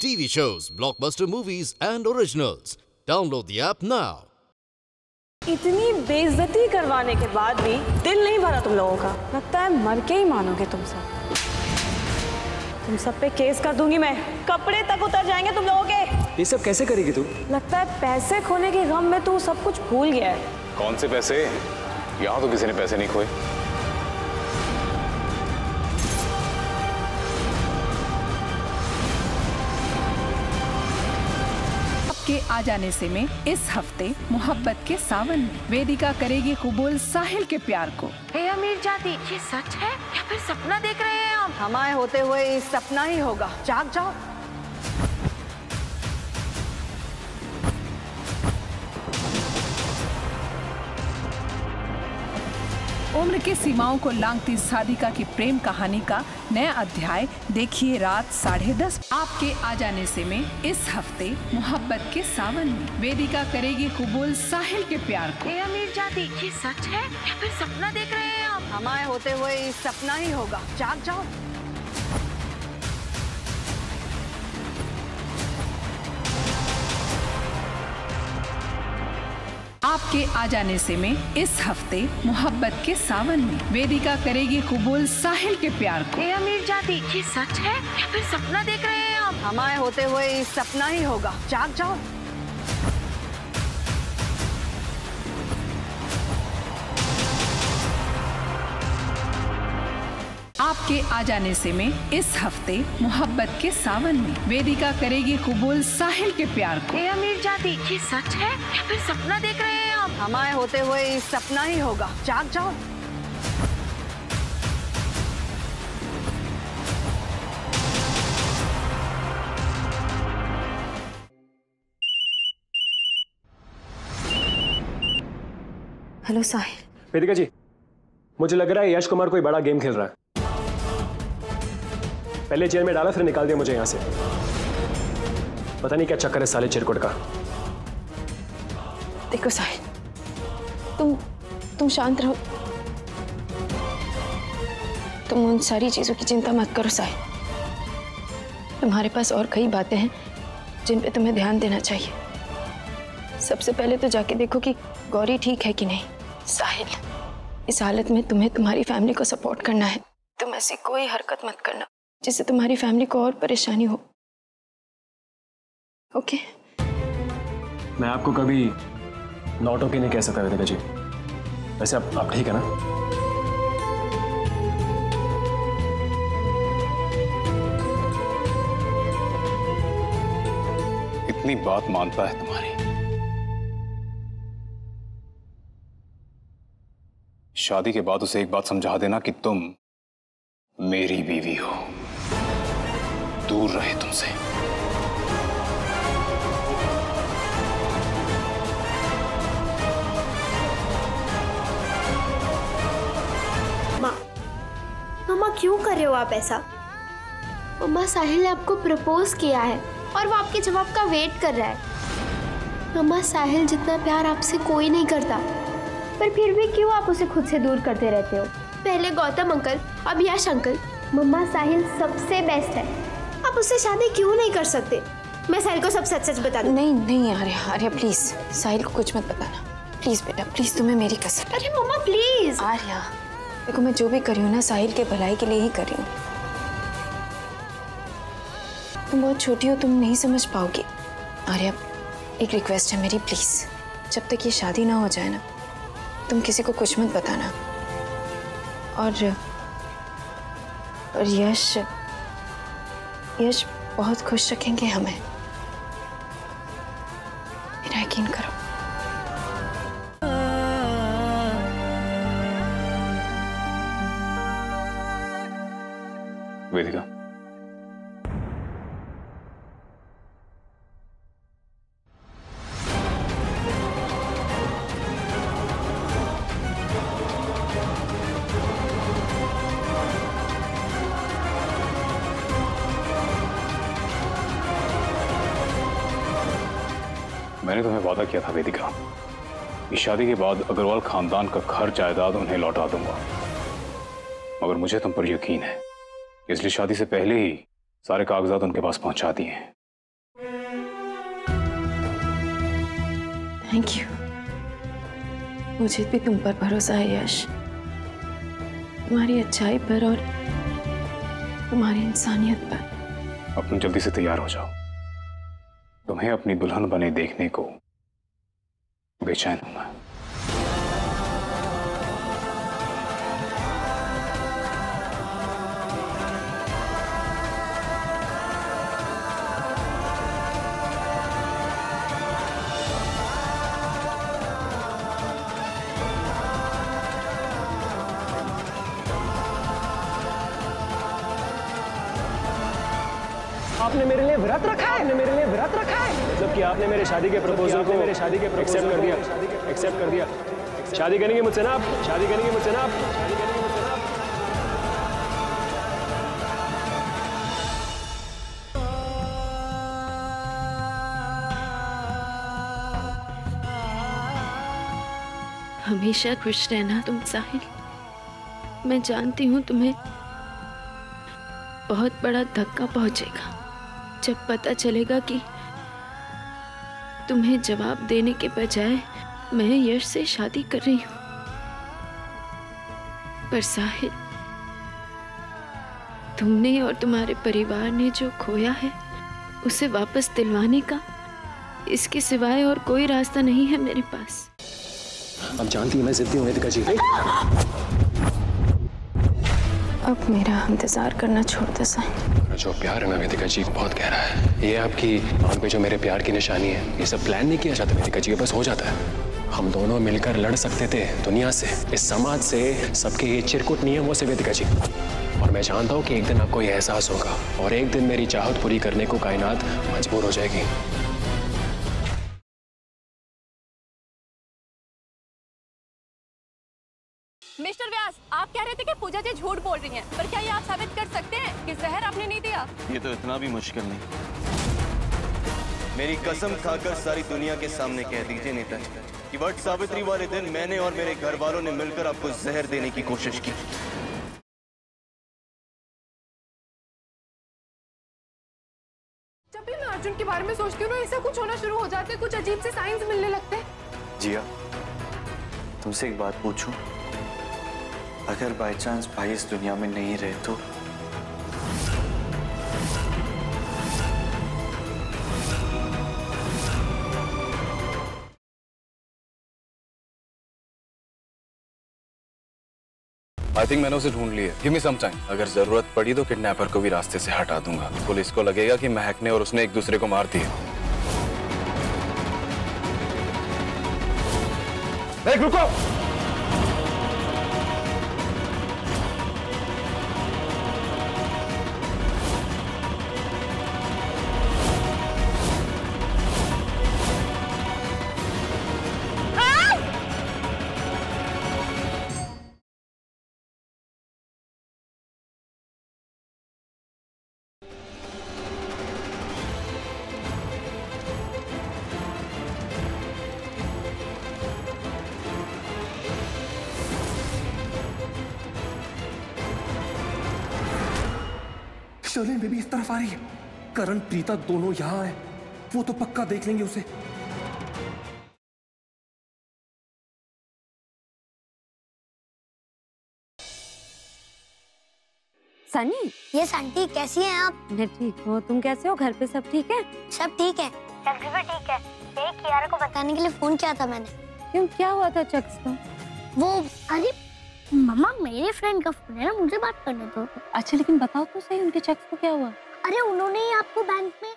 TV shows, blockbuster movies and originals. Download the app now. इतनी बेइज्जती करवाने के बाद भी दिल नहीं भरा तुम लोगों का। लगता है मर के ही मानोगे तुम सब। तुम सब पे केस कर दूंगी मैं। कपड़े तक उतर जाएंगे तुम लोगों के। ये सब कैसे करेगी तू? लगता है पैसे खोने के गम में तू सब कुछ भूल गया है। कौन से पैसे? यहाँ तो किसी ने पैसे नहीं खोए। के आ जाने से में इस हफ्ते मोहब्बत के सावन में वेदिका करेगी कबूल साहिल के प्यार को। हे अमीर जाती, ये सच है या फिर सपना देख रहे हैं हम? हमारे होते हुए ये सपना ही होगा। जाग जाओ। उम्र की सीमाओं को लांघती सादिका की प्रेम कहानी का नया अध्याय देखिए रात 10:30 आपके आ जाने से में इस हफ्ते मोहब्बत के सावन में वेदिका करेगी कबूल साहिल के प्यार को। हे अमीर जाती, ये सच है या फिर सपना देख रहे हैं हम? हमारे होते हुए ये सपना ही होगा। जाग जाओ। आपके आ जाने से में इस हफ्ते मोहब्बत के सावन में वेदिका करेगी कबूल साहिल के प्यार को। हे अमीर जाती, ये सच है या फिर सपना देख रहे हैं हम? हमारे होते हुए ये सपना ही होगा। जाग जाओ। आपके आ जाने से में इस हफ्ते मोहब्बत के सावन में वेदिका करेगी कबूल साहिल के प्यार को। हे अमीर जाती, ये सच है या फिर सपना देख रहे हैं हम? हमारे होते हुए ये सपना ही होगा। जाग जाओ। हेलो साहिल। वेदिका जी, मुझे लग रहा है यश कुमार कोई बड़ा गेम खेल रहा है। पहले जेल में डाला फिर निकाल दिया मुझे यहां से। पता नहीं क्या चक्कर है साले चिरकुट का। देखो साहिल, तुम शांत रहो। तुम उन सारी चीजों की चिंता मत करो साहिल। तुम्हारे पास और कई बातें हैं जिन पे तुम्हें ध्यान देना चाहिए। सबसे पहले तो जाके देखो कि गौरी ठीक है कि नहीं। साहिल, इस हालत में तुम्हें तुम्हारी फैमिली को सपोर्ट करना है। तुम ऐसी कोई हरकत मत करना जिससे तुम्हारी फैमिली को और परेशानी हो। ओके? मैं आपको कभी नौटंकी नहीं कह सकता वेदिका जी। वैसे आप ठीक है ना? इतनी बात मानता है तुम्हारी। शादी के बाद उसे एक बात समझा देना कि तुम मेरी बीवी हो, दूर रहे तुमसे। मम्मा क्यों कर रहे हो आप ऐसा? मम्मा, साहिल ने आपको प्रपोज किया है और वो आपके जवाब का वेट कर रहा है। मम्मा, साहिल जितना प्यार आपसे कोई नहीं करता, पर फिर भी क्यों आप उसे खुद से दूर करते रहते हो? पहले गौतम अंकल, अब यश अंकल। मम्मा, साहिल सबसे बेस्ट है। आप उससे शादी क्यों नहीं कर सकते? मैं साहिल को सब सच सच बता दूं। नहीं आर्या, आर्या प्लीज साहिल को कुछ मत बताना। प्लीज बेटा, प्लीज, तुम्हें मेरी कसम। अरे मम्मा प्लीज। आर्या देखो, मैं जो भी कर रही हूँ ना साहिल के भलाई के लिए ही कर रही हूँ। तुम बहुत छोटी हो, तुम नहीं समझ पाओगी। आर्या, एक रिक्वेस्ट है मेरी, प्लीज जब तक ये शादी ना हो जाए ना, तुम किसी को कुछ मत बताना। और यश बहुत खुश रखेंगे हमें, मेरा यकीन करो। वेदिका, मैंने तुम्हें वादा किया था वेदिका, इस शादी के बाद अग्रवाल खानदान का घर जायदाद उन्हें लौटा दूंगा। मगर मुझे तुम पर यकीन है, इसलिए शादी से पहले ही सारे कागजात उनके पास पहुंचा दिए हैं। Thank you. मुझे भी तुम पर भरोसा है यश, तुम्हारी अच्छाई पर और तुम्हारी इंसानियत पर। अब तुम जल्दी से तैयार हो जाओ, तुम्हें अपनी दुल्हन बने देखने को बेचैन हूं मैं। आपने मेरे लिए व्रत रखा है, मतलब कि आपने मेरे शादी के प्रपोजल को एक्सेप्ट कर दिया। शादी करेंगे मुझसे ना आप? शादी करेंगे मुझसे ना आप? हमेशा खुश रहना तुम साहिल। मैं जानती हूँ तुम्हें बहुत बड़ा धक्का पहुंचेगा जब पता चलेगा कि तुम्हें जवाब देने के बजाय मैं यश से शादी कर रही हूँ। पर साहिल, तुमने और तुम्हारे परिवार ने जो खोया है उसे वापस दिलवाने का इसके सिवाय और कोई रास्ता नहीं है मेरे पास। अब जानती है मैं जिद्दी हूँ वेदिका जी। अब मेरा इंतजार करना छोड़ दो साहिल। जो प्यार है ना वेदिका जी बहुत गहरा है। ये आपकी आंख पे जो मेरे प्यार की निशानी है, ये सब प्लान नहीं किया जाता वेदिका जी, बस हो जाता है। हम दोनों मिलकर लड़ सकते थे दुनिया से, इस समाज से, सबके ये चिरकुट नियमों से वेदिका जी। और मैं जानता हूँ कि एक दिन आपको ये एहसास होगा और एक दिन मेरी चाहत पूरी करने को कायनात मजबूर हो जाएगी। मिस्टर व्यास, आप कह रहे थे कि पूजा जी झूठ बोल रही हैं, पर क्या ये आप साबित कर सकते हैं कि जहर आपने नहीं दिया? ये तो इतना भी मुश्किल नहीं। मेरी कसम खाकर सारी दुनिया के सामने कह दीजिए नेताजी कि वट सावित्री वाले दिन मैंने और मेरे घर वालों ने मिलकर आपको जहर देने की कोशिश की। जब भी मैं अर्जुन के बारे में सोचती हूँ ना, ऐसा कुछ होना शुरू हो जाते, कुछ अजीब से साइंस मिलने लगते हैं। जिया, तुमसे एक बात पूछूं? अगर बाय चांस भाई इस दुनिया में नहीं रहे तो? आई थिंक मैंने उसे ढूंढ लिया। Give me some time. अगर जरूरत पड़ी तो किडनैपर को भी रास्ते से हटा दूंगा। पुलिस को लगेगा कि महक ने और उसने एक दूसरे को मार दिया। रुको! शर्लिन बेबी इस तरफ आ रही है। करण प्रीता दोनों यहाँ है, वो तो पक्का देख लेंगे उसे। सनी, यस आंटी, कैसी हैं आप? मैं ठीक हूँ, तुम कैसे हो? घर पे सब ठीक है? सब ठीक है, चक्स भी ठीक है। ये कियारा को बताने के लिए फोन किया था मैंने। क्यों, क्या हुआ था चक्स को? वो अरे मम्मा, मेरे फ्रेंड का फोन है ना, मुझे बात करने दो। अच्छा, लेकिन बताओ तो सही, उनके चक्स को क्या हुआ? अरे उन्होंने ही आपको बैंक में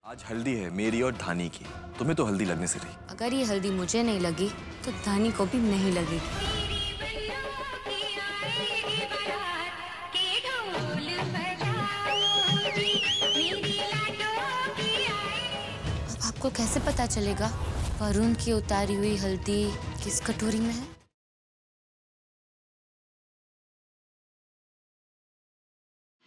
आज हल्दी है मेरी और धानी की। तुम्हें तो हल्दी लगने से रही। अगर ये हल्दी मुझे नहीं लगी तो धानी को भी नहीं लगेगी। अब आपको कैसे पता चलेगा वरुण की उतारी हुई हल्दी किस कटोरी में है?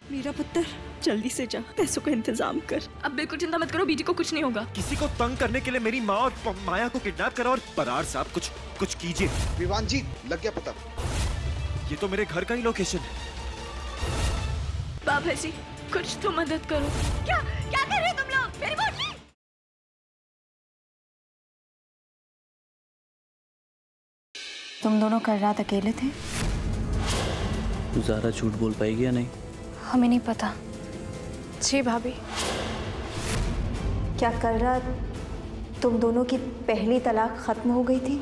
मेरा पुत्र, जल्दी से जा, पैसों का इंतजाम कर। अब बिल्कुल चिंता मत करो, बीजी को कुछ नहीं होगा। किसी को तंग करने के लिए मेरी माँ और माया को किडनैप करा और बरार साहब कुछ कीजिए। विवान जी, लग गया पता। ये तो मेरे घर का ही लोकेशन है। बाबा जी, कुछ तो मदद करो। क्या क्या कर मेरी बोटी। तुम दोनों कल रात अकेले थे? तू ज़्यादा झूठ बोल पाएगी या नहीं? हमें नहीं पता। जी भाभी, क्या कल रात तुम दोनों की पहली तलाक खत्म हो गई थी?